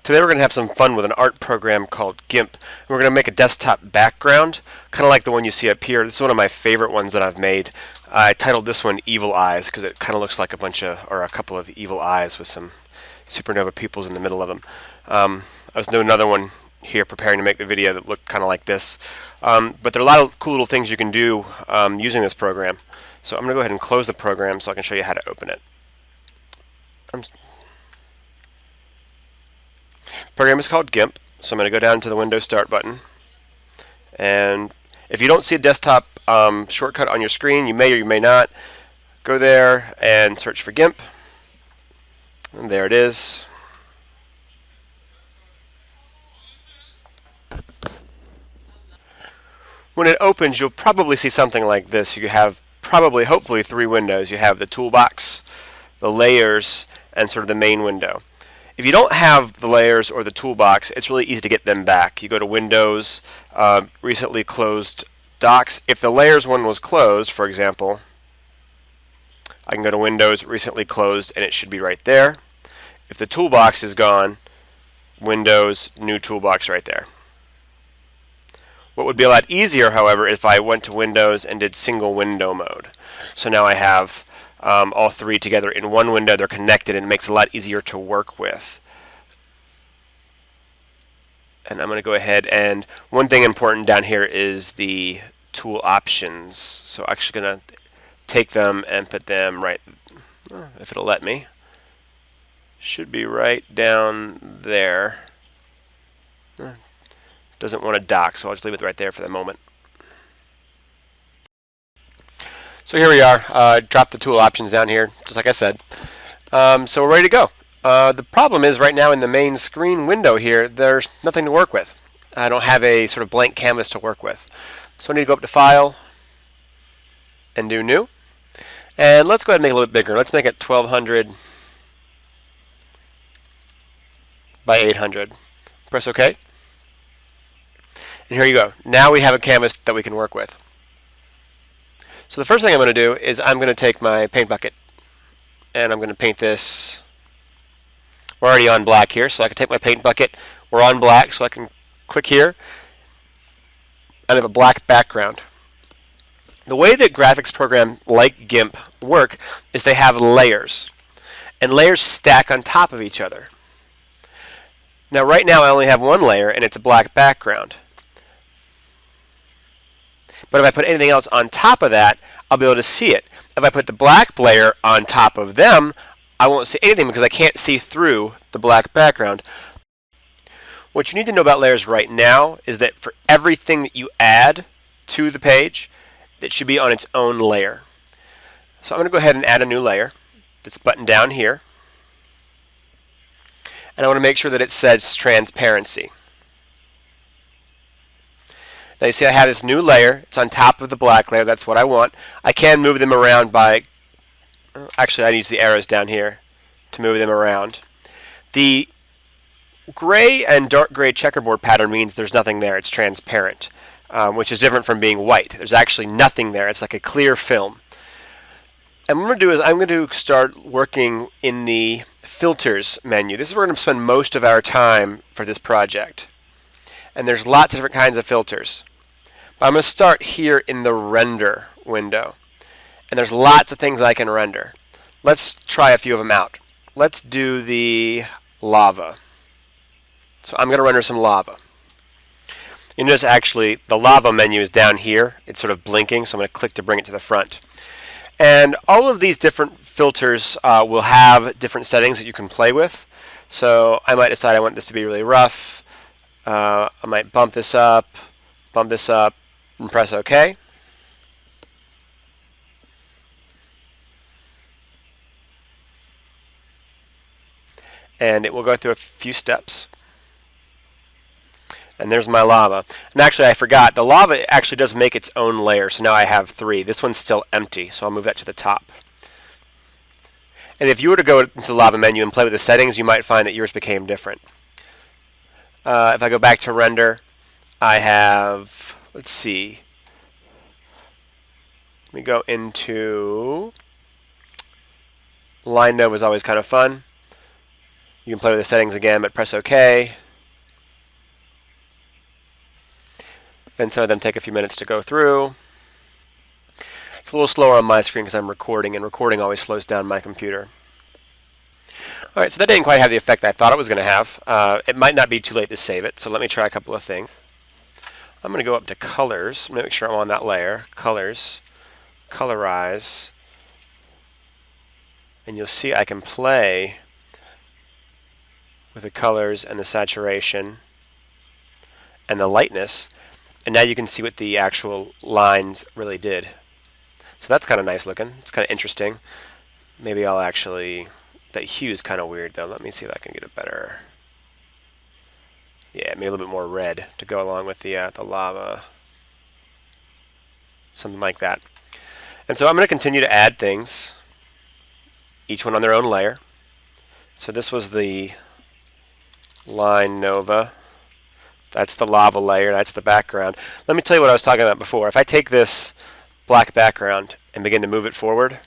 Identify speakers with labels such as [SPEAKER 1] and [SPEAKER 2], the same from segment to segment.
[SPEAKER 1] Today we're going to have some fun with an art program called Gimp. We're going to make a desktop background, kind of like the one you see up here. This is one of my favorite ones that I've made. I titled this one Evil Eyes because it kind of looks like a couple of evil eyes with some supernova pupils in the middle of them. I was doing another one here preparing to make the video that looked kind of like this. But there are a lot of cool little things you can do using this program. So I'm going to go ahead and close the program so I can show you how to open it. The program is called Gimp, so I'm going to go down to the Windows Start button. And if you don't see a desktop shortcut on your screen, you may or you may not. Go there and search for Gimp. And there it is. When it opens, you'll probably see something like this. You have hopefully three windows. You have the toolbox, the layers, and sort of the main window. If you don't have the layers or the toolbox, it's really easy to get them back. You go to Windows, recently closed docs. If the layers one was closed, for example, I can go to Windows, recently closed, and it should be right there. If the toolbox is gone, Windows, new toolbox right there. What would be a lot easier, however, if I went to Windows and did single window mode. So now I have all three together in one window. They're connected, and it makes it a lot easier to work with. And I'm going to go ahead, and one thing important down here is the tool options. So I'm actually going to take them and put them right, if it'll let me. Should be right down there. Doesn't want to dock, so I'll just leave it right there for the moment. So here we are. Drop the tool options down here, just like I said. So we're ready to go. The problem is right now in the main screen window here, there's nothing to work with. I don't have a sort of blank canvas to work with. So I need to go up to File and do New. And let's go ahead and make it a little bit bigger. Let's make it 1200 by 800. Press OK. And here you go. Now we have a canvas that we can work with. So the first thing I'm going to do is I'm going to take my paint bucket and I'm going to paint this. We're already on black here, so I can take my paint bucket. We're on black, so I can click here and have a black background. The way that graphics programs like Gimp work is they have layers, and layers stack on top of each other. Now right now I only have one layer and it's a black background. But if I put anything else on top of that, I'll be able to see it. If I put the black layer on top of them, I won't see anything because I can't see through the black background. What you need to know about layers right now is that for everything that you add to the page, it should be on its own layer. So I'm going to go ahead and add a new layer. This button down here. And I want to make sure that it says transparency. Now you see I have this new layer. It's on top of the black layer. That's what I want. I can move them around by, actually I use the arrows down here to move them around. The gray and dark gray checkerboard pattern means there's nothing there. It's transparent, which is different from being white. There's actually nothing there. It's like a clear film. And what I'm going to do is I'm going to start working in the filters menu. This is where we're going to spend most of our time for this project. And there's lots of different kinds of filters. But I'm going to start here in the render window. And there's lots of things I can render. Let's try a few of them out. Let's do the lava. So I'm going to render some lava. You notice actually the lava menu is down here. It's sort of blinking, so I'm going to click to bring it to the front. And all of these different filters will have different settings that you can play with. So I might decide I want this to be really rough. I might bump this up, and press OK. And it will go through a few steps. And there's my lava. And actually I forgot, the lava actually does make its own layer, so now I have three. This one's still empty, so I'll move that to the top. And if you were to go into the lava menu and play with the settings, you might find that yours became different. If I go back to render, I have, let's see, let me go into, line node was always kind of fun. You can play with the settings again, but press OK. And some of them take a few minutes to go through. It's a little slower on my screen because I'm recording, and recording always slows down my computer. Alright, so that didn't quite have the effect I thought it was going to have. It might not be too late to save it, so let me try a couple of things. I'm going to go up to Colors. I'm going to make sure I'm on that layer. Colors, Colorize, and you'll see I can play with the colors and the saturation and the lightness, and now you can see what the actual lines really did. So that's kind of nice looking. It's kind of interesting. Maybe I'll actually... That hue is kind of weird though. Let me see if I can get it better. Yeah, maybe a little bit more red to go along with the lava. Something like that. And so I'm going to continue to add things, each one on their own layer. So this was the line nova. That's the lava layer. That's the background. Let me tell you what I was talking about before. If I take this black background and begin to move it forward,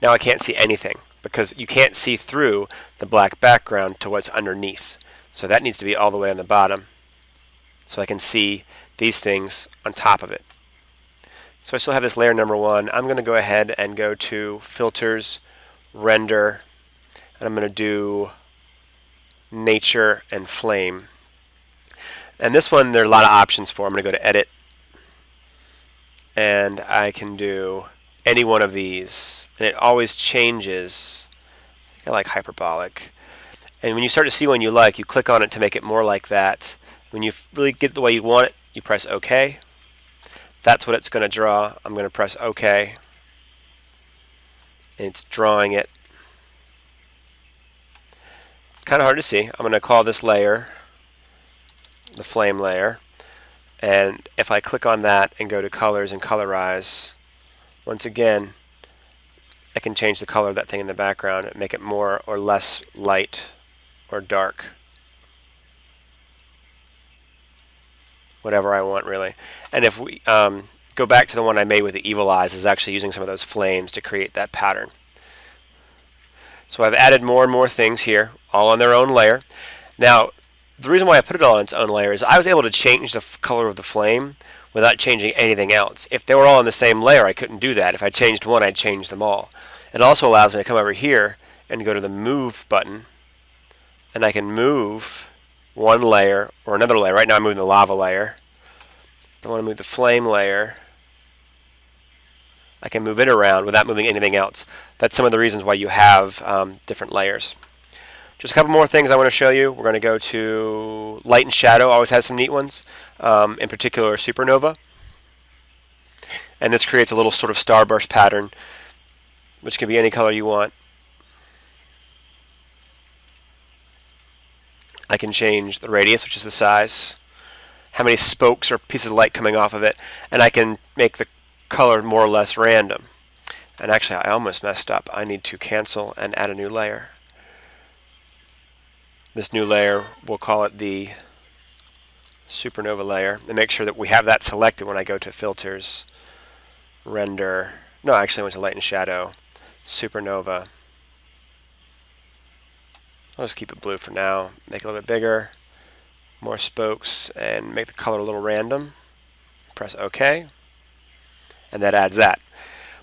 [SPEAKER 1] now I can't see anything because you can't see through the black background to what's underneath. So that needs to be all the way on the bottom so I can see these things on top of it. So I still have this layer number 1. I'm going to go ahead and go to Filters, Render, and I'm going to do Nature and Flame. And this one there are a lot of options for. I'm going to go to Edit, and I can do any one of these, and it always changes. I like hyperbolic. And when you start to see one you like, you click on it to make it more like that. When you really get the way you want it, you press OK. That's what it's going to draw. I'm going to press OK, and it's drawing it. Kind of hard to see. I'm going to call this layer the flame layer, and if I click on that and go to Colors and Colorize, once again I can change the color of that thing in the background and make it more or less light or dark, whatever I want really. And if we go back to the one I made with the evil eyes, is actually using some of those flames to create that pattern. So I've added more and more things here, all on their own layer. Now the reason why I put it all on its own layer is I was able to change the color of the flame without changing anything else. If they were all on the same layer, I couldn't do that. If I changed one, I'd change them all. It also allows me to come over here and go to the Move button, and I can move one layer or another layer. Right now I'm moving the lava layer. If I want to move the flame layer, I can move it around without moving anything else. That's some of the reasons why you have different layers. Just a couple more things I want to show you. We're going to go to Light and Shadow. Always has some neat ones, in particular Supernova. And this creates a little sort of starburst pattern, which can be any color you want. I can change the radius, which is the size, how many spokes or pieces of light coming off of it, and I can make the color more or less random. And actually, I almost messed up. I need to cancel and add a new layer. This new layer, we'll call it the Supernova layer, and make sure that we have that selected when I go to Filters, Render. No, actually I went to Light and Shadow, Supernova. I'll just keep it blue for now, make it a little bit bigger, more spokes, and make the color a little random. Press OK, and that adds that.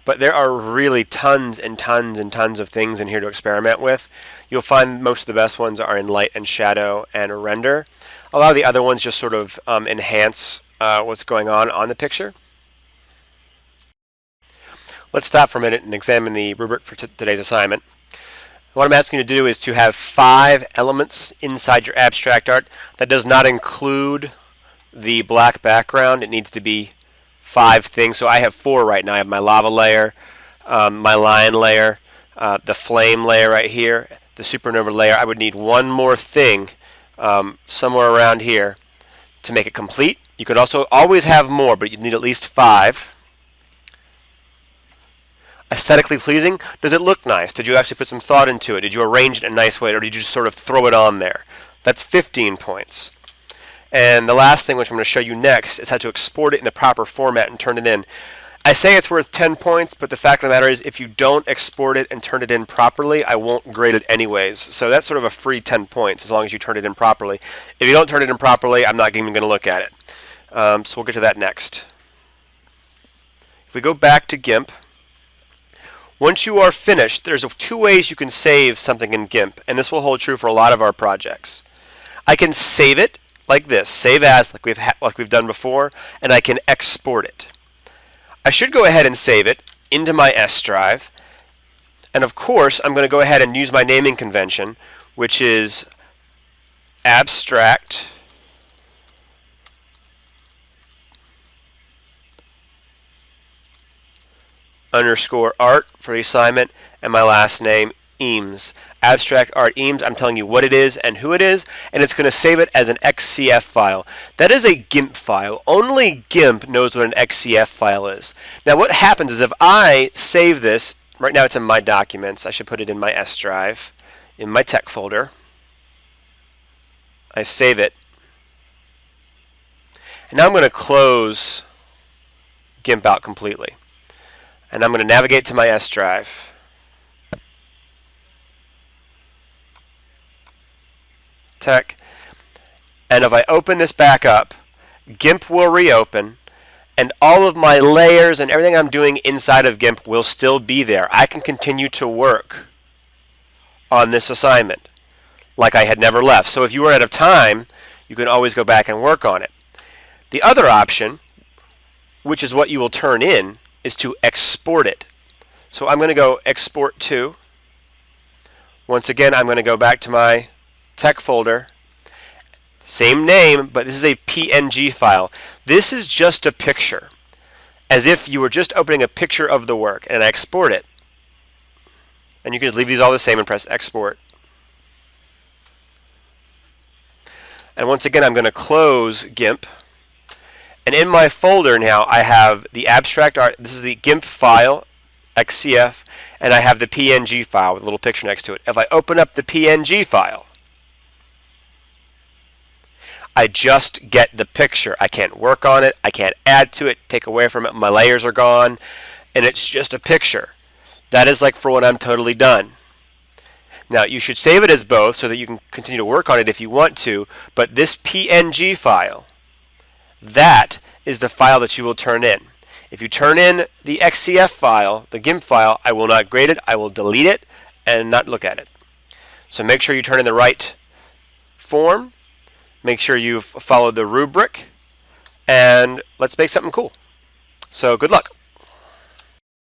[SPEAKER 1] But there are really tons and tons and tons of things in here to experiment with. You'll find most of the best ones are in Light and Shadow and Render. A lot of the other ones just sort of enhance what's going on the picture. Let's stop for a minute and examine the rubric for today's assignment. What I'm asking you to do is to have 5 elements inside your abstract art. That does not include the black background. It needs to be 5 things. So I have 4 right now. I have my lava layer, my lion layer, the flame layer right here, the supernova layer. I would need one more thing somewhere around here to make it complete. You could also always have more, but you need at least 5. Aesthetically pleasing. Does it look nice? Did you actually put some thought into it? Did you arrange it in a nice way, or did you just sort of throw it on there? That's 15 points. And the last thing, which I'm going to show you next, is how to export it in the proper format and turn it in. I say it's worth 10 points, but the fact of the matter is if you don't export it and turn it in properly, I won't grade it anyways. So that's sort of a free 10 points as long as you turn it in properly. If you don't turn it in properly, I'm not even going to look at it. So we'll get to that next. If we go back to Gimp, once you are finished, there's two ways you can save something in Gimp, and this will hold true for a lot of our projects. I can save it like this, save as, like we've done before, and I can export it. I should go ahead and save it into my S drive, and of course I'm going to go ahead and use my naming convention, which is abstract underscore art for the assignment, and my last name Eames. Abstract art Eames, I'm telling you what it is and who it is, and it's going to save it as an XCF file. That is a Gimp file. Only Gimp knows what an XCF file is. Now what happens is if I save this, right now it's in my documents, I should put it in my S drive, in my tech folder. I save it. And now I'm going to close Gimp out completely. And I'm going to navigate to my S drive. Tech. And if I open this back up, Gimp will reopen, and all of my layers and everything I'm doing inside of Gimp will still be there. I can continue to work on this assignment like I had never left. So if you were out of time, you can always go back and work on it. The other option, which is what you will turn in, is to export it. So I'm going to go export to. Once again, I'm going to go back to my tech folder. Same name, but this is a PNG file. This is just a picture, as if you were just opening a picture of the work, and I export it. And you can just leave these all the same and press export. And once again, I'm going to close Gimp. And in my folder now, I have the abstract art. This is the Gimp file, XCF, and I have the PNG file with a little picture next to it. If I open up the PNG file, I just get the picture. I can't work on it. I can't add to it, take away from it. My layers are gone, and it's just a picture. That is like for when I'm totally done. Now, you should save it as both so that you can continue to work on it if you want to, but this PNG file, that is the file that you will turn in. If you turn in the XCF file, the Gimp file, I will not grade it. I will delete it and not look at it. So make sure you turn in the right form. Make sure you've followed the rubric. And let's make something cool. So good luck.